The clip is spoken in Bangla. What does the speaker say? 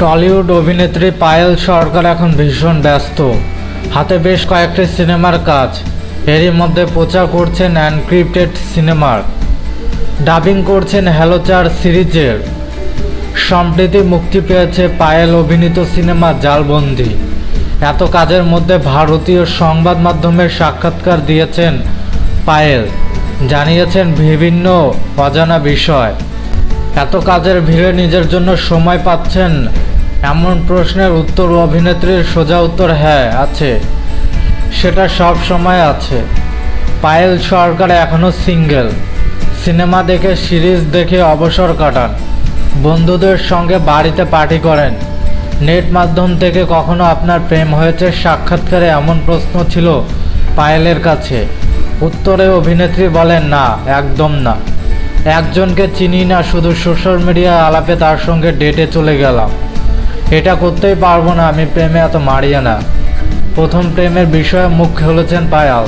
টলিউড অভিনেত্রী পায়েল সরকার এখন ভীষণ ব্যস্ত, হাতে বেশ কয়েকটি সিনেমার কাজ। এরই মধ্যে প্রচার করছেন এনক্রিপ্টেড সিনেমার, ডাবিং করছেন হ্যালো চার সিরিজের। সম্প্রতি মুক্তি পেয়েছে পায়েল অভিনীত সিনেমা জালবন্দি। এত কাজের মধ্যে ভারতীয় সংবাদ মাধ্যমের সাক্ষাৎকার দিয়েছেন পায়েল, জানিয়েছেন বিভিন্ন অজানা বিষয়। এত কাজের ভিড়ে নিজের জন্য সময় পাচ্ছেন এমন প্রশ্নের উত্তর অভিনেত্রীর সোজা উত্তর হ্যাঁ আছে, সেটা সব সময় আছে। পায়েল সরকার এখনও সিঙ্গেল, সিনেমা দেখে সিরিজ দেখে অবসর কাটান, বন্ধুদের সঙ্গে বাড়িতে পার্টি করেন। নেট মাধ্যম থেকে কখনো আপনার প্রেম হয়েছে? সাক্ষাৎকারে এমন প্রশ্ন ছিল পায়েলের কাছে। উত্তরে অভিনেত্রী বলেন না, একদম না। একজনকে চিনি না, শুধু সোশ্যাল মিডিয়া আলাপে তার সঙ্গে ডেটে চলে গেলাম, এটা করতেই পারবো না, আমি প্রেমে এত মারিয়া না। প্রথম প্রেমের বিষয়ে মুখ খুলেছেন পায়েল।